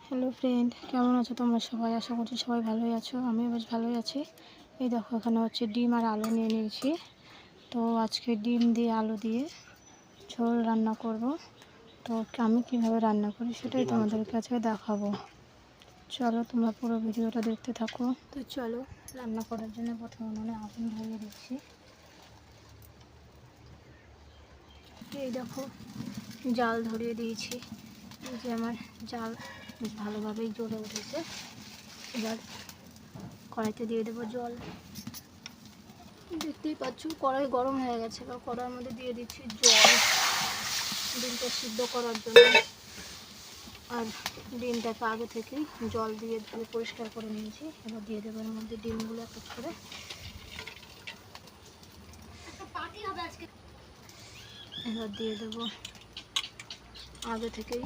Hello friend, কেমন আছো তোমরা সবাই? আশা করছি সবাই ভালোই আছো। আমিও বেশ ভালোই আছি। এই দেখো, এখানে হচ্ছে ডিম আর আলু নিয়ে নিয়েছি। তো আজকে ডিম দিয়ে আলু দিয়ে ঝোল রান্না করব। তো আমি কিভাবে রান্না করি সেটাই তোমাদের কাছে দেখাবো। চলো তোমরা পুরো ভিডিওটা দেখতে থাকো। তো চলো, রান্না করার জন্য প্রথমে উনুনে আগুন ধরিয়ে দিচ্ছি। এই দেখো, জাল ধরিয়ে দিয়েছি। এই যে আমার জাল বেশ ভালোভাবেই জ্বলে উঠেছে। এবার কড়াইতে দিয়ে দেবো জল। দেখতেই পাচ্ছ কড়াই গরম হয়ে গেছে। এবার কড়াইয়ের মধ্যে দিয়ে দিচ্ছি জল, ডিমটা সিদ্ধ করার জন্য। আর ডিমটাকে আগে থেকেই জল দিয়ে ধুয়ে পরিষ্কার করে নিয়েছি। এবার দিয়ে দেবো এর মধ্যে ডিমগুলো এক এক করে। এবার দিয়ে দেবো আগে থেকেই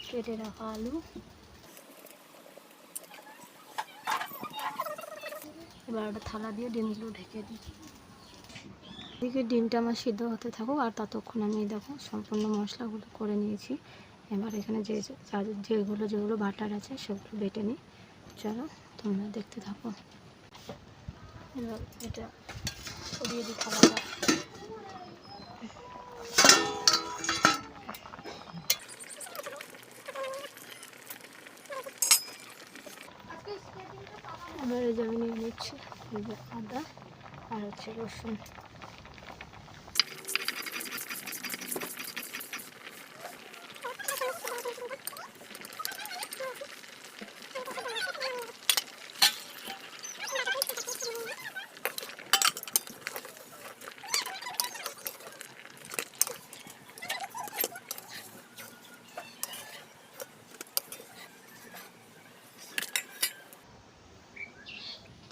কেটে রাখা আলু। এবার একটা থালা দিয়ে ডিমগুলো ঢেকে দিই। এদিকে ডিমটা আমার সিদ্ধ হতে থাকুক, আর ততক্ষণ আমি দেখো সম্পূর্ণ মশলাগুলো করে নিয়েছি। এবার এখানে যেগুলো বাটার আছে সেগুলো বেটে নিই। চলো তোমরা দেখতে থাকো। এবার এটা সরিয়ে দিই থালাটা। এবার এই যে আমি নিয়ে নিচ্ছি এই যে আদা আর হচ্ছে রসুন।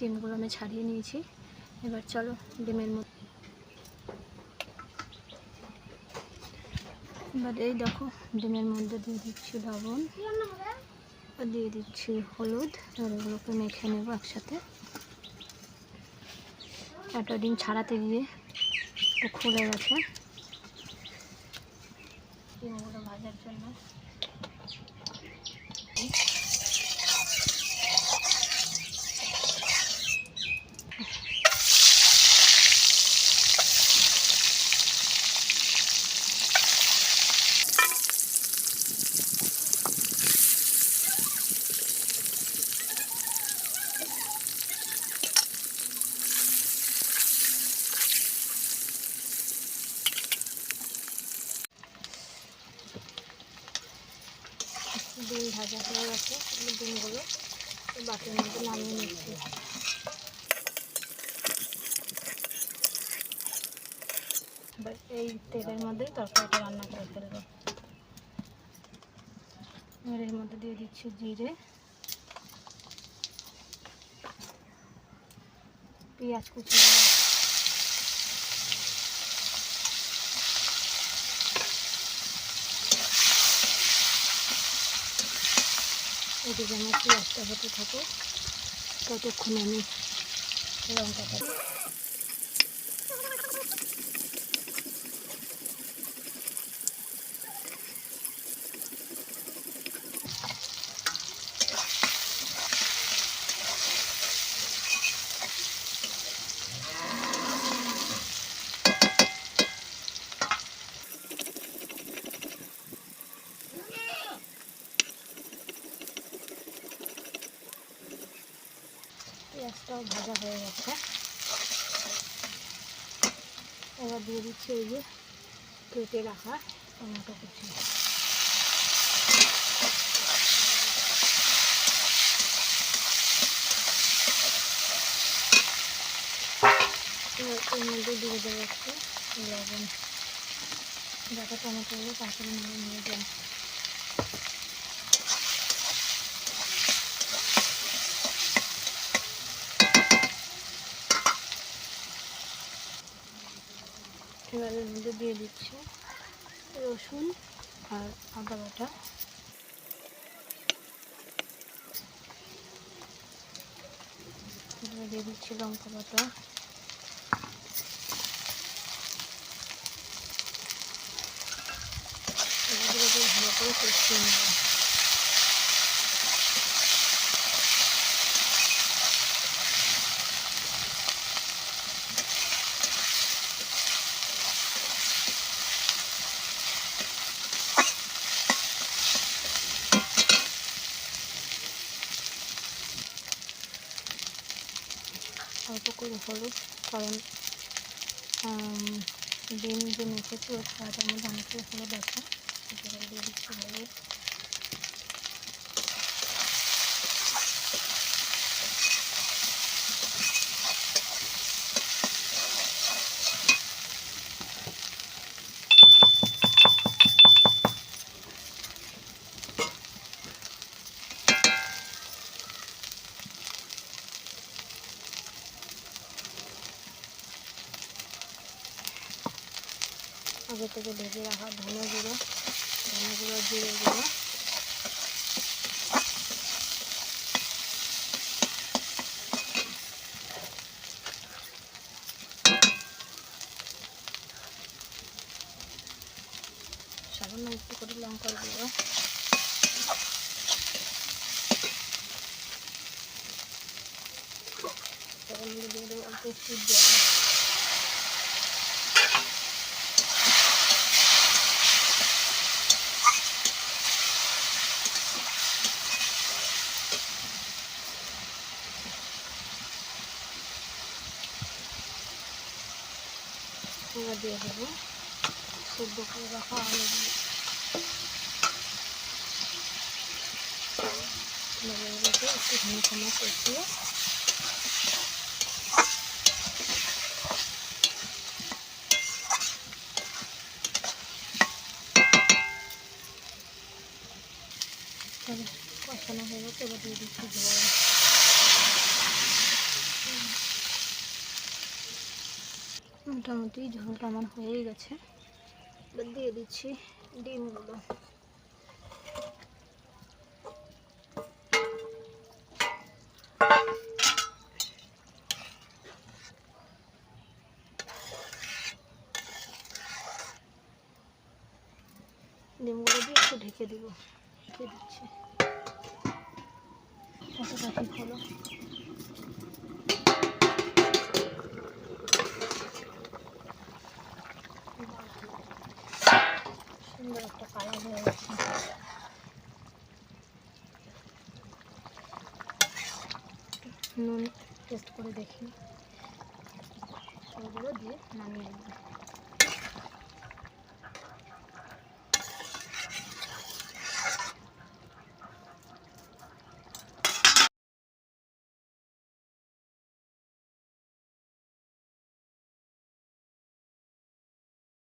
ডিমগুলো আমি ছাড়িয়ে নিয়েছি। এবার চলো ডিমের মধ্যে এবার এই দেখো ডিমের মধ্যে দিয়ে দিচ্ছি লবণ, দিয়ে দিচ্ছি হলুদ। আর এগুলোকে মেখে নেব একসাথে। একটা ডিম ছাড়াতে গিয়ে খুলে গেছে। ডিমগুলো ভাজার জন্য ডিম ভাজা হয়ে গেছে। ডিমগুলো বাটির মধ্যে নামিয়ে নিচ্ছি। এবার এই তেলের মধ্যেই তরকারিটা রান্না করে ফেলবো। এবার এর মধ্যে দিয়ে দিচ্ছি জিরে, পেঁয়াজ কুচি, এদিকে আমার পেঁয়াজটা হতে থাকে ততক্ষণ আমি লঙ্কাটা পেঁয়াজটাও ভাজা হয়ে গেছে। এবার দিয়ে দিচ্ছি এই যে কেটে রাখা টমেটো কুচি। এবার এর মধ্যে দিয়ে দেবো একটু লবণ, যাতে টমেটোগুলো তাড়াতাড়ি নিয়ে যায়। এবার এর মধ্যে দিয়ে দিচ্ছি রসুন আর আদা বাটা। এবার দিয়ে দিচ্ছি লঙ্কা বাটা। এগুলোকে ভালো করে কষিয়ে নেব। অল্প করে হলুদ, কারণ ডিম যে মেখেছি ওর খাওয়াটার মধ্যে অনেকটাই হলুদ আছে, সেটা দিয়ে দিচ্ছি হলুদ। আগে থেকে ভেজে রাখা ধনে গুঁড়ো, জিরে গুঁড়ো, সামান্য একটু করে লঙ্কার গুঁড়ো, তারপর দিয়ে দেবো অল্প একটু জল। এবার দিয়ে দেবো সেদ্ধ করে রাখা আলুগুলো। এগুলোকে একটু ঘন কষিয়ে কষানো হয়ে গেছে। এবার দিয়ে দিচ্ছি জল। মোটামুটি ঝোলটা আমার হয়েই গেছে। এবার দিয়ে দিচ্ছি ডিমগুলো। ডিমগুলো দিয়ে একটু ঢেকে দিব। ঢেকে দিচ্ছি। কতটা ঠিক হলো। সুন্দর একটা কালার হয়ে গেছে। নুন টেস্ট করে দেখি, ওগুলো দিয়ে নামিয়ে নেব।